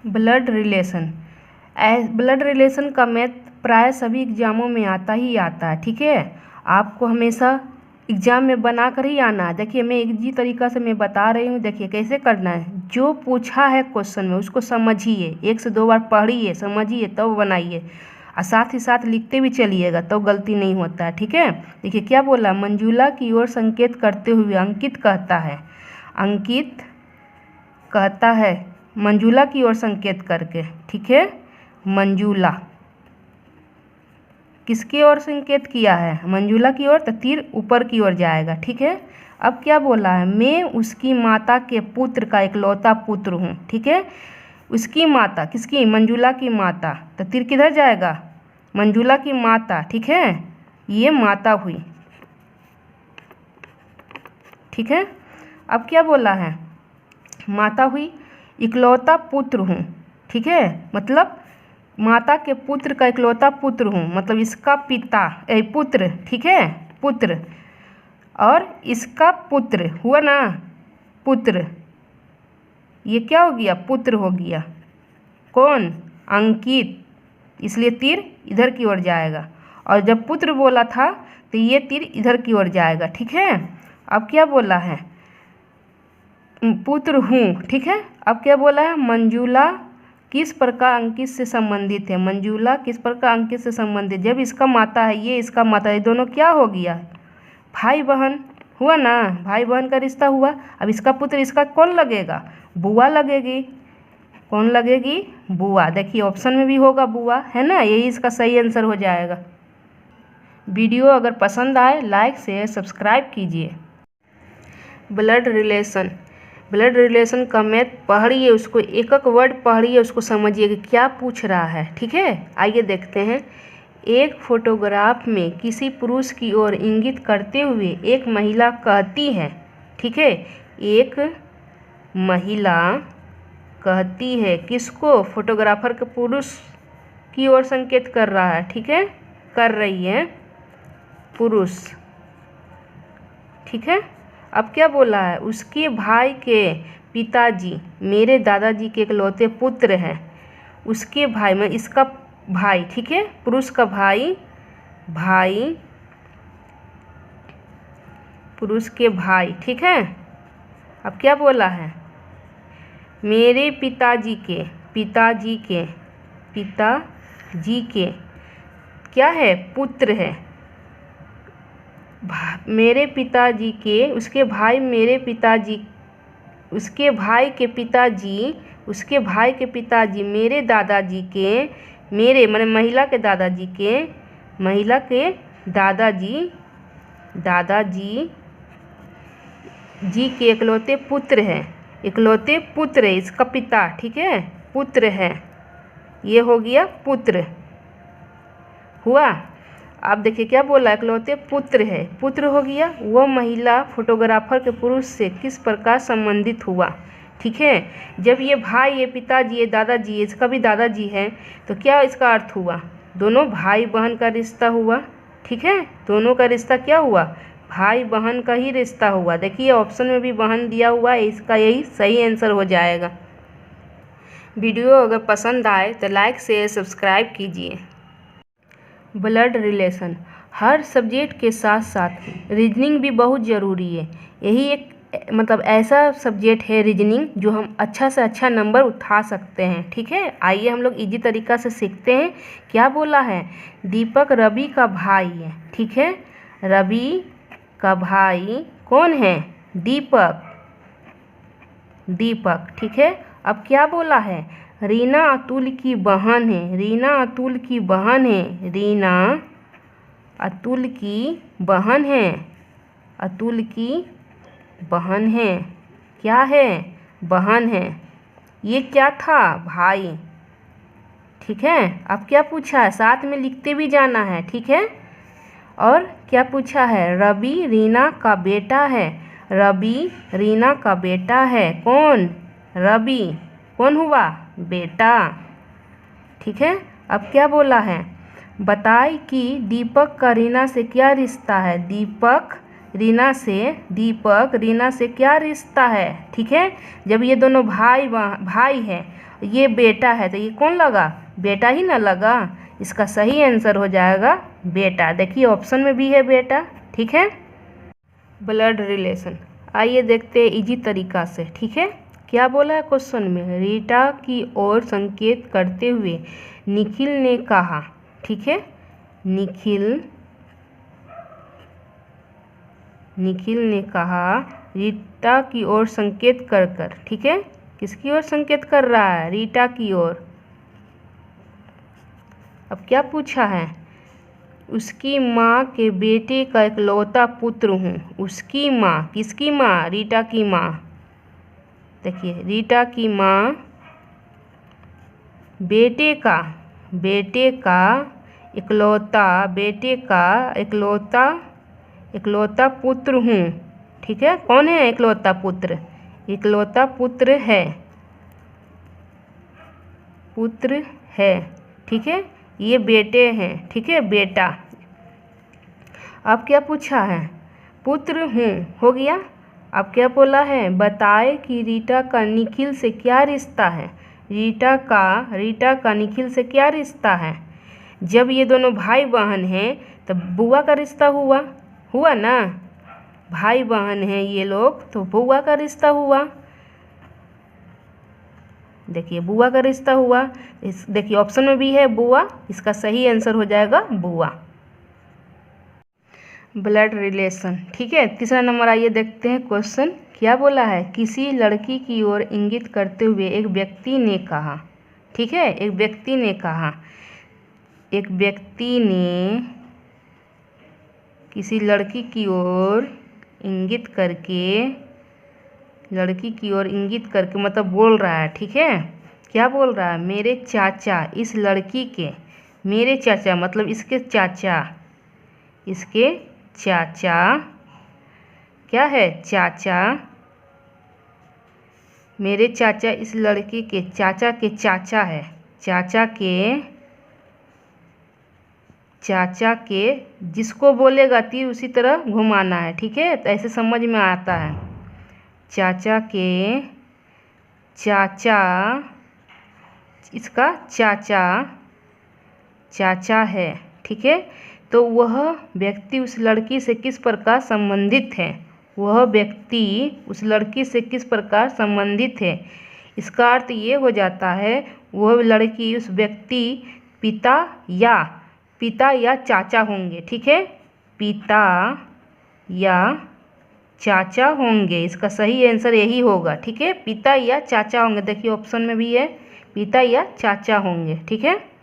Blood relation. Blood relation का math प्राय सभी एग्जामों में आता ही आता है, ठीक है। आपको हमेशा एग्ज़ाम में बना कर ही आना है। देखिए मैं एक जी तरीक़ा से मैं बता रही हूँ, देखिए कैसे करना है। जो पूछा है क्वेश्चन में उसको समझिए, 1 से 2 बार पढ़िए, समझिए, तब बनाइए, और साथ ही साथ लिखते भी चलिएगा, तो गलती नहीं होता है, ठीक है। देखिए क्या बोला, मंजूला की ओर संकेत करते हुए अंकित कहता है, अंकित कहता है मंजूला की ओर संकेत करके, ठीक है। मंजूला किसकी ओर संकेत किया है, मंजूला की ओर, तो तीर ऊपर की ओर जाएगा, ठीक है। अब क्या बोला है, मैं उसकी माता के पुत्र का इकलौता पुत्र हूँ, ठीक है। उसकी माता किसकी, मंजूला की माता, तो तीर किधर जाएगा, मंजूला की माता, ठीक है। ये माता हुई, ठीक है। अब क्या बोला है, माता हुई, इकलौता पुत्र हूँ, ठीक है। मतलब माता के पुत्र का इकलौता पुत्र हूँ, मतलब इसका पिता पुत्र, ठीक है, पुत्र, और इसका पुत्र हुआ ना, पुत्र, ये क्या हो गया, पुत्र हो गया, कौन, अंकित, इसलिए तीर इधर की ओर जाएगा। और जब पुत्र बोला था तो ये तीर इधर की ओर जाएगा, ठीक है। अब क्या बोला है, पुत्र हूँ, ठीक है। अब क्या बोला है, मंजूला किस प्रकार अंकित से संबंधित है, मंजूला किस प्रकार अंकित से संबंधित, जब इसका माता है, ये इसका माता है, दोनों क्या हो गया, भाई बहन हुआ ना, भाई बहन का रिश्ता हुआ। अब इसका पुत्र, इसका कौन लगेगा, बुआ लगेगी, कौन लगेगी, बुआ। देखिए ऑप्शन में भी होगा बुआ, है ना, यही इसका सही आंसर हो जाएगा। वीडियो अगर पसंद आए लाइक शेयर सब्सक्राइब कीजिए। ब्लड रिलेशन, ब्लड रिलेशन का मैथ पढ़िए, उसको एक एक वर्ड पढ़िए, उसको समझिए कि क्या पूछ रहा है, ठीक है। आइए देखते हैं। एक फोटोग्राफ में किसी पुरुष की ओर इंगित करते हुए एक महिला कहती है, ठीक है। एक महिला कहती है किसको, फोटोग्राफर के पुरुष की ओर संकेत कर रहा है, ठीक है, कर रही है, पुरुष, ठीक है। अब क्या बोला है, उसके भाई के पिताजी मेरे दादाजी के इकलौते पुत्र हैं। उसके भाई में इसका भाई, ठीक है, पुरुष का भाई, भाई, पुरुष के भाई, ठीक है। अब क्या बोला है, मेरे पिताजी के, पिताजी के, पिताजी के क्या है, पुत्र है, मेरे पिताजी के, उसके भाई मेरे पिताजी, उसके भाई के पिताजी, उसके भाई के पिताजी मेरे दादाजी के, मेरे माने महिला के दादाजी के, महिला के दादाजी, दादाजी जी के इकलौते पुत्र हैं, इकलौते पुत्र है, इसका पिता, ठीक है, पुत्र है, ये हो गया पुत्र हुआ। अब देखिए क्या बोला, इकलौते पुत्र है, पुत्र हो गया। वो महिला फोटोग्राफर के पुरुष से किस प्रकार संबंधित हुआ, ठीक है। जब ये भाई, ये पिताजी, ये दादाजी, इसका भी दादाजी है, तो क्या इसका अर्थ हुआ, दोनों भाई बहन का रिश्ता हुआ, ठीक है। दोनों का रिश्ता क्या हुआ, भाई बहन का ही रिश्ता हुआ। देखिए ऑप्शन में भी बहन दिया हुआ है, इसका यही सही आंसर हो जाएगा। वीडियो अगर पसंद आए तो लाइक शेयर सब्सक्राइब कीजिए। ब्लड रिलेशन, हर सब्जेक्ट के साथ साथ रीजनिंग भी बहुत ज़रूरी है। यही एक मतलब ऐसा सब्जेक्ट है रीजनिंग जो हम अच्छा से अच्छा नंबर उठा सकते हैं, ठीक है। आइए हम लोग इजी तरीक़ा से सीखते हैं। क्या बोला है, दीपक रवि का भाई है, ठीक है। रवि का भाई कौन है, दीपक, दीपक, ठीक है। अब क्या बोला है, रीना अतुल की बहन है, रीना अतुल की बहन है, रीना अतुल की बहन है, अतुल की बहन है, क्या है, बहन है। ये क्या था, भाई, ठीक है। अब क्या पूछा है, साथ में लिखते भी जाना है, ठीक है। और क्या पूछा है, रवि रीना का बेटा है, रवि रीना का बेटा है, कौन, रवि कौन हुआ, बेटा, ठीक है। अब क्या बोला है, बताए कि दीपक का रीना से क्या रिश्ता है, दीपक रीना से दीपक, रीना से क्या रिश्ता है, ठीक है। जब ये दोनों भाई हैं, ये बेटा है, तो ये कौन लगा, बेटा ही ना लगा। इसका सही आंसर हो जाएगा बेटा। देखिए ऑप्शन में भी है बेटा, ठीक है। ब्लड रिलेशन, आइए देखते हैं इजी तरीका से, ठीक है। क्या बोला है क्वेश्चन में, रीटा की ओर संकेत करते हुए निखिल ने कहा, ठीक है। निखिल ने कहा रीटा की ओर संकेत कर, ठीक है। किसकी ओर संकेत कर रहा है, रीटा की ओर। अब क्या पूछा है, उसकी माँ के बेटे का इकलौता पुत्र हूँ। उसकी माँ, किसकी माँ, रीटा की माँ। देखिए रीटा की माँ बेटे का इकलौता पुत्र हूँ, ठीक है। कौन है इकलौता पुत्र, इकलौता पुत्र है, ठीक है। ये बेटे हैं, ठीक है, बेटा। अब क्या पूछा है, पुत्र हूँ, हो गया। अब क्या बोला है, बताए कि रीटा का निखिल से क्या रिश्ता है। रीटा का निखिल से क्या रिश्ता है। जब ये दोनों भाई बहन हैं तब बुआ का रिश्ता हुआ ना, भाई बहन हैं ये लोग, तो बुआ का रिश्ता हुआ। देखिए बुआ का रिश्ता हुआ। देखिए ऑप्शन में भी है बुआ, इसका सही आंसर हो जाएगा बुआ। ब्लड रिलेशन, ठीक है। तीसरा नंबर आइए देखते हैं क्वेश्चन क्या बोला है, किसी लड़की की ओर इंगित करते हुए एक व्यक्ति ने कहा, ठीक है। एक व्यक्ति ने किसी लड़की की ओर इंगित करके मतलब बोल रहा है, ठीक है। क्या बोल रहा है, मेरे चाचा इस लड़की के, मेरे चाचा मतलब इसके चाचा क्या है, चाचा, मेरे चाचा इस लड़की के चाचा के चाचा है, चाचा के जिसको बोलेगा तीर उसी तरह घुमाना है, ठीक है। तो ऐसे समझ में आता है, चाचा के चाचा, इसका चाचा है, ठीक है। तो वह व्यक्ति उस लड़की से किस प्रकार संबंधित है, इसका अर्थ ये हो जाता है वह लड़की उस व्यक्ति पिता या चाचा होंगे, ठीक है। पिता या चाचा होंगे, इसका सही आंसर यही होगा, ठीक है। पिता या चाचा होंगे, देखिए ऑप्शन में भी है पिता या चाचा होंगे, ठीक है।